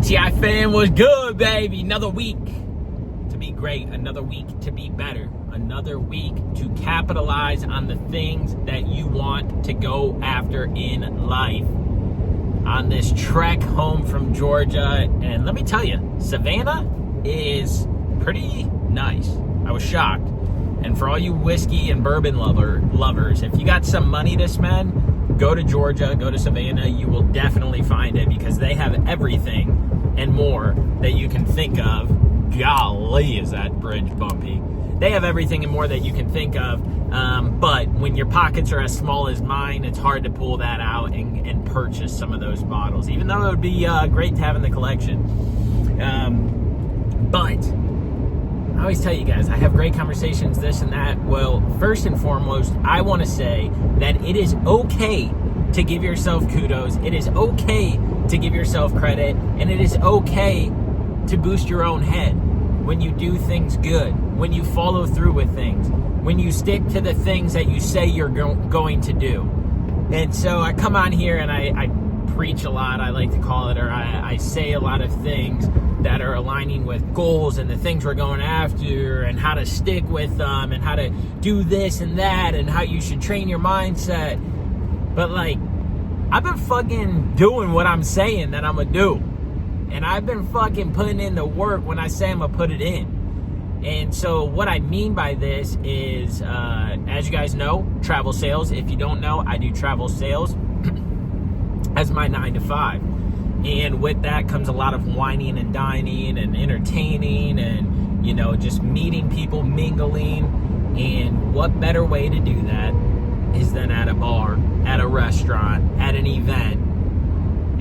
DTI fan was good, baby. Another week to be great. Another week to be better. Another week to capitalize on the things that you want to go after in life. On this trek home from Georgia. And let me tell you, Savannah is pretty nice. I was shocked. And for all you whiskey and bourbon lovers, if you got some money to spend, go to Georgia, go to Savannah. You will definitely find it because they have everything and more that you can think of. Golly, is that bridge bumpy. They have everything and more that you can think of. But when your pockets are as small as mine, it's hard to pull that out and purchase some of those bottles, even though it would be great to have in the collection. But I always tell you guys, I have great conversations, this and that. Well, first and foremost, I want to say that it is okay to give yourself kudos. It is okay to give yourself credit. And it is okay to boost your own head when you do things good, when you follow through with things, when you stick to the things that you say you're going to do. And so I come on here and I preach a lot, I like to call it, or I say a lot of things that are aligning with goals and the things we're going after and how to stick with them and how to do this and that and how you should train your mindset. But like, I've been fucking doing what I'm saying that I'm gonna do. And I've been fucking putting in the work when I say I'm gonna put it in. And so what I mean by this is, as you guys know, travel sales. If you don't know, I do travel sales as my 9 to 5. And with that comes a lot of whining and dining and entertaining and, you know, just meeting people, mingling. And what better way to do that is than at a bar, at a restaurant, at an event.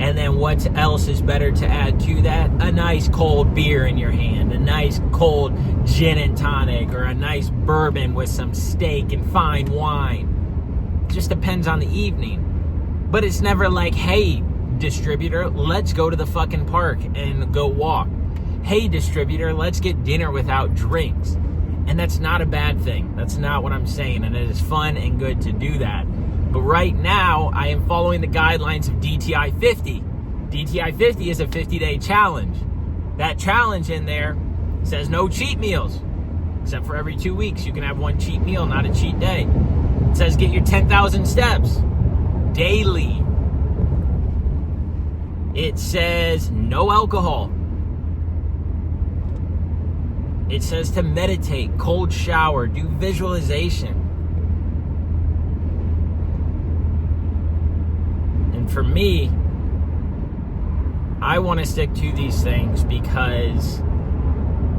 And then what else is better to add to that? A nice cold beer in your hand, a nice cold gin and tonic, or a nice bourbon with some steak and fine wine. It just depends on the evening. But it's never like, hey, distributor, let's go to the fucking park and go walk. Hey, distributor, let's get dinner without drinks. And that's not a bad thing. That's not what I'm saying. And it is fun and good to do that. But right now, I am following the guidelines of DTI 50. DTI 50 is a 50-day challenge. That challenge in there says no cheat meals. Except for every 2 weeks, you can have one cheat meal, not a cheat day. It says get your 10,000 steps daily. It says no alcohol. It says to meditate, cold shower, do visualization. And for me, I want to stick to these things because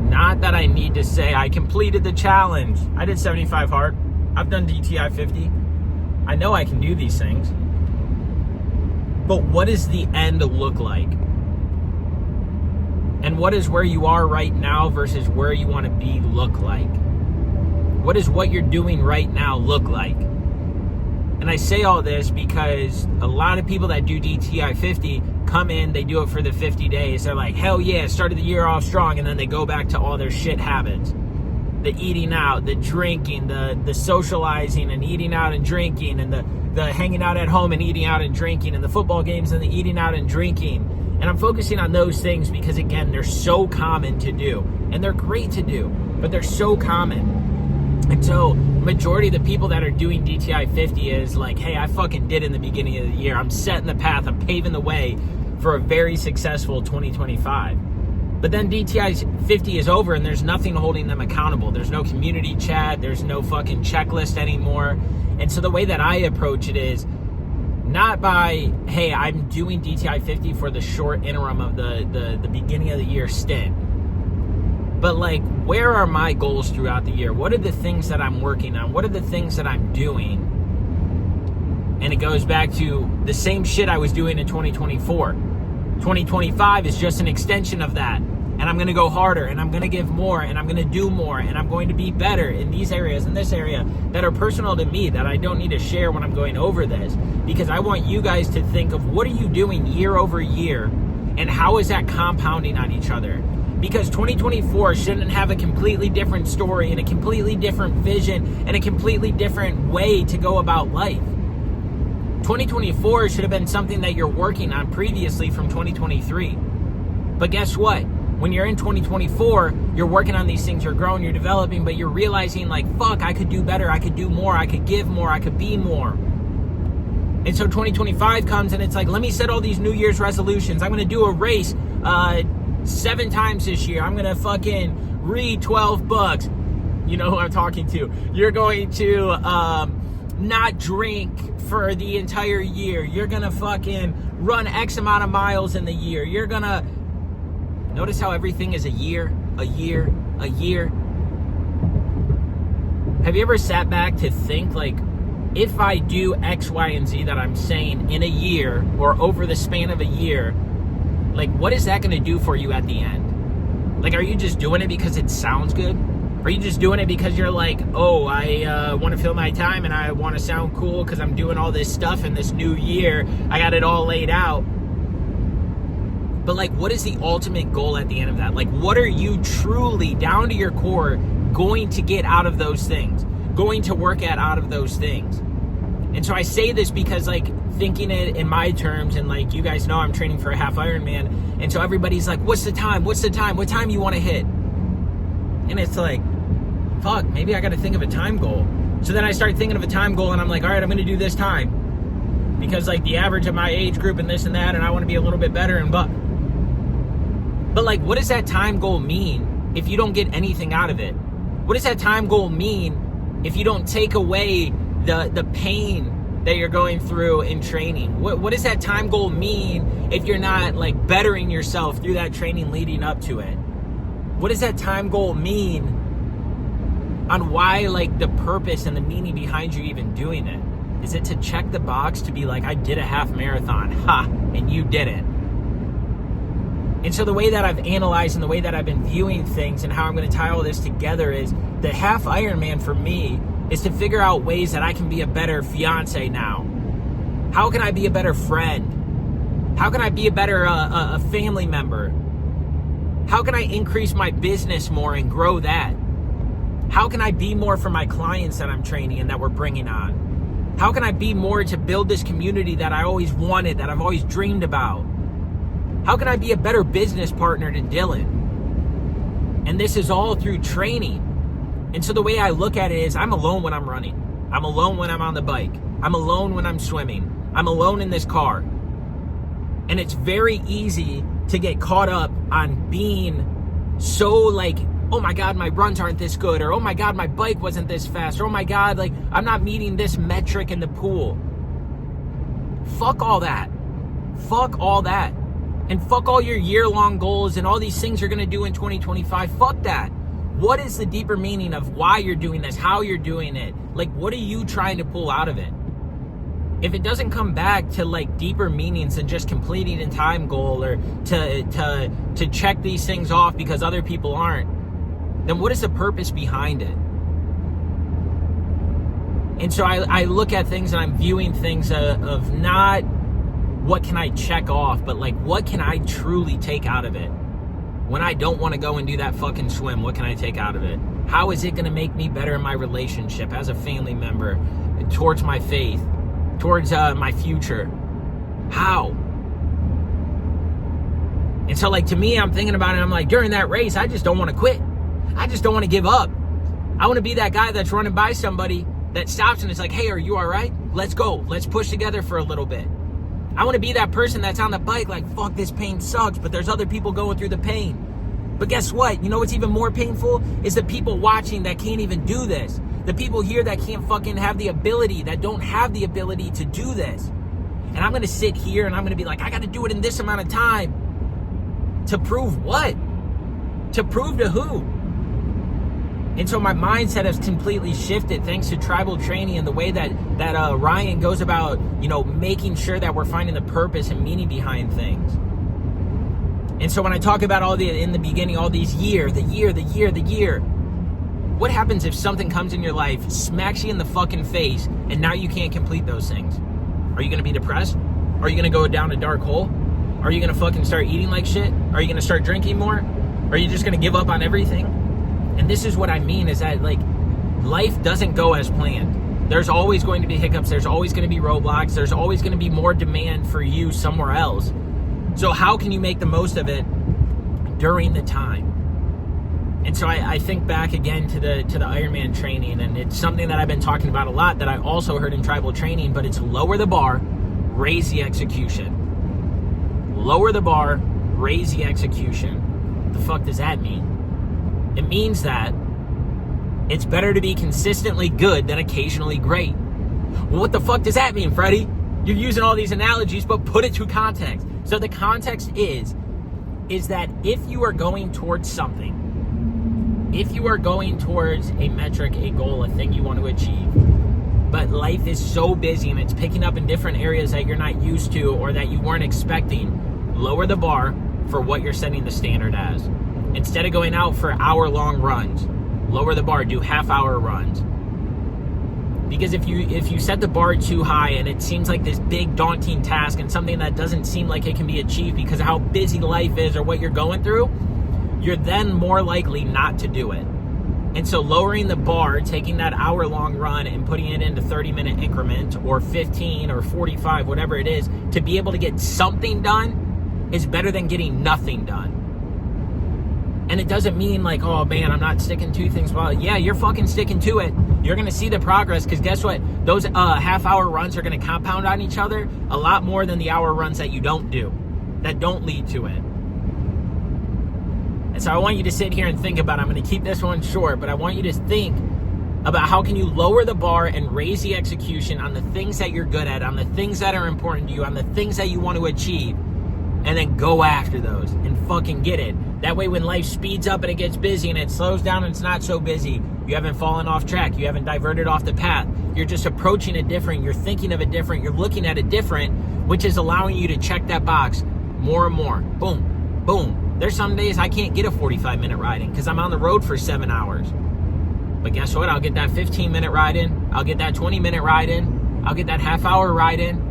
not that I need to say I completed the challenge. I did 75 hard. I've done DTI 50. I know I can do these things. But what does the end look like? And what is where you are right now versus where you want to be look like? What does what you're doing right now look like? And I say all this because a lot of people that do DTI 50 come in, they do it for the 50 days. They're like, hell yeah, started the year off strong. And then they go back to all their shit habits. The eating out, the drinking, the socializing and eating out and drinking, and the hanging out at home and eating out and drinking, and the football games and the eating out and drinking. And I'm focusing on those things because, again, they're so common to do. And they're great to do, but they're so common. And so majority of the people that are doing DTI 50 is like, hey, I fucking did in the beginning of the year. I'm setting the path. I'm paving the way for a very successful 2025. But then DTI 50 is over and there's nothing holding them accountable. There's no community chat. There's no fucking checklist anymore. And so the way that I approach it is not by, hey, I'm doing DTI 50 for the short interim of the beginning of the year stint. But like, where are my goals throughout the year? What are the things that I'm working on? What are the things that I'm doing? And it goes back to the same shit I was doing in 2024. 2025 is just an extension of that. And I'm going to go harder, and I'm going to give more, and I'm going to do more, and I'm going to be better in these areas, in this area, that are personal to me, that I don't need to share when I'm going over this. Because I want you guys to think of what are you doing year over year, and how is that compounding on each other? Because 2024 shouldn't have a completely different story and a completely different vision and a completely different way to go about life. 2024 should have been something that you're working on previously from 2023. But guess what? When you're in 2024, you're working on these things, you're growing, you're developing, but you're realizing like, fuck, I could do better, I could do more, I could give more, I could be more. And so 2025 comes and it's like, let me set all these New Year's resolutions. I'm going to do a race 7 times this year. I'm going to fucking read 12 books. You know who I'm talking to. You're going to not drink for the entire year. You're going to fucking run X amount of miles in the year. You're going to... Notice how everything is a year, a year, a year. Have you ever sat back to think, like, if I do X, Y, and Z that I'm saying in a year or over the span of a year, like, what is that going to do for you at the end? Like, are you just doing it because it sounds good? Are you just doing it because you're like, oh, I want to fill my time and I want to sound cool because I'm doing all this stuff in this new year. I got it all laid out. But like, what is the ultimate goal at the end of that? Like, what are you truly, down to your core, going to get out of those things? Going to work at out of those things? And so I say this because, like, thinking it in my terms, and like, you guys know I'm training for a half Ironman, and so everybody's like, what's the time? What's the time? What time you want to hit? And it's like, fuck, maybe I got to think of a time goal. So then I start thinking of a time goal, and I'm like, all right, I'm going to do this time. Because, like, the average of my age group and this and that, and I want to be a little bit better, and But like, what does that time goal mean if you don't get anything out of it? What does that time goal mean if you don't take away the pain that you're going through in training? What does that time goal mean if you're not like bettering yourself through that training leading up to it? What does that time goal mean on why, like, the purpose and the meaning behind you even doing it? Is it to check the box to be like, I did a half marathon, ha, and you didn't? And so the way that I've analyzed and the way that I've been viewing things and how I'm going to tie all this together is the half Ironman for me is to figure out ways that I can be a better fiance now. How can I be a better friend? How can I be a better a family member? How can I increase my business more and grow that? How can I be more for my clients that I'm training and that we're bringing on? How can I be more to build this community that I always wanted, that I've always dreamed about? How can I be a better business partner to Dylan? And this is all through training. And so the way I look at it is, I'm alone when I'm running. I'm alone when I'm on the bike. I'm alone when I'm swimming. I'm alone in this car. And it's very easy to get caught up on being so like, oh my God, my runs aren't this good, or oh my God, my bike wasn't this fast, or oh my God, like, I'm not meeting this metric in the pool. Fuck all that. Fuck all that. And fuck all your year-long goals and all these things you're going to do in 2025. Fuck that. What is the deeper meaning of why you're doing this, how you're doing it? Like, what are you trying to pull out of it? If it doesn't come back to like deeper meanings than just completing a time goal or to check these things off because other people aren't, then what is the purpose behind it? And so I look at things and I'm viewing things of not what can I check off, but like, what can I truly take out of it? When I don't want to go and do that fucking swim, what can I take out of it? How is it going to make me better in my relationship as a family member, towards my faith, towards my future? How? And so, like, to me, I'm thinking about it, I'm like, during that race, I just don't want to quit. I just don't want to give up. I want to be that guy that's running by somebody that stops and is like, hey, are you all right? Let's go. Let's push together for a little bit. I want to be that person that's on the bike like, fuck, this pain sucks, but there's other people going through the pain. But guess what? You know what's even more painful? Is the people watching that can't even do this. The people here that can't fucking have the ability, that don't have the ability to do this. And I'm going to sit here and I'm going to be like, I got to do it in this amount of time. To prove what? To prove to who? And so my mindset has completely shifted thanks to tribal training and the way that Ryan goes about, you know, making sure that we're finding the purpose and meaning behind things. And so when I talk about in the beginning, all these the year, what happens if something comes in your life, smacks you in the fucking face, and now you can't complete those things? Are you going to be depressed? Are you going to go down a dark hole? Are you going to fucking start eating like shit? Are you going to start drinking more? Are you just going to give up on everything? And this is what I mean, is that, like, life doesn't go as planned. There's always going to be hiccups. There's always going to be roadblocks. There's always going to be more demand for you somewhere else. So how can you make the most of it during the time. And so I think back again to the Ironman training, and it's something that I've been talking about a lot that I also heard in tribal training, but it's lower the bar, raise the execution. Lower the bar, raise the execution. What the fuck does that mean? It means that it's better to be consistently good than occasionally great. Well, what the fuck does that mean, Freddy? You're using all these analogies, but put it to context. So the context is that if you are going towards something, if you are going towards a metric, a goal, a thing you want to achieve, but life is so busy and it's picking up in different areas that you're not used to or that you weren't expecting, lower the bar for what you're setting the standard as. Instead of going out for hour-long runs, lower the bar, do half-hour runs. Because if you set the bar too high and it seems like this big daunting task and something that doesn't seem like it can be achieved because of how busy life is or what you're going through, you're then more likely not to do it. And so lowering the bar, taking that hour-long run and putting it into 30-minute increments or 15 or 45, whatever it is, to be able to get something done is better than getting nothing done. And it doesn't mean like, oh man, I'm not sticking to things. Well, yeah, you're fucking sticking to it. You're going to see the progress because guess what? Those half-hour runs are going to compound on each other a lot more than the hour runs that you don't do, that don't lead to it. And so I want you to sit here and think about it. I'm going to keep this one short, but I want you to think about how can you lower the bar and raise the execution on the things that you're good at, on the things that are important to you, on the things that you want to achieve, and then go after those and fucking get it. That way when life speeds up and it gets busy and it slows down and it's not so busy, you haven't fallen off track, you haven't diverted off the path. You're just approaching it different, you're thinking of it different, you're looking at it different, which is allowing you to check that box more and more. Boom, boom. There's some days I can't get a 45-minute ride in because I'm on the road for 7 hours. But guess what? I'll get that 15-minute ride in. I'll get that 20-minute ride in. I'll get that half-hour ride in.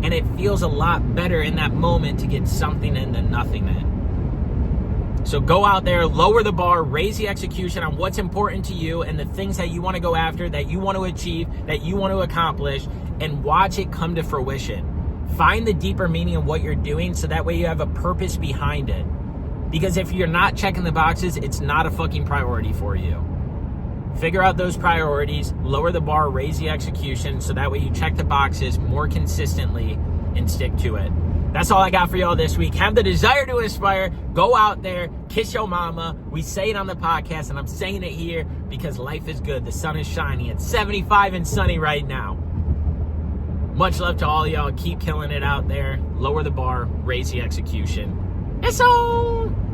And it feels a lot better in that moment to get something in than nothing in. So go out there, lower the bar, raise the execution on what's important to you and the things that you want to go after, that you want to achieve, that you want to accomplish, and watch it come to fruition. Find the deeper meaning of what you're doing so that way you have a purpose behind it. Because if you're not checking the boxes, it's not a fucking priority for you. Figure out those priorities, lower the bar, raise the execution so that way you check the boxes more consistently and stick to it. That's all I got for y'all this week. Have the desire to inspire. Go out there, kiss your mama. We say it on the podcast and I'm saying it here because life is good. The sun is shining. It's 75 and sunny right now. Much love to all y'all. Keep killing it out there. Lower the bar, raise the execution. It's on!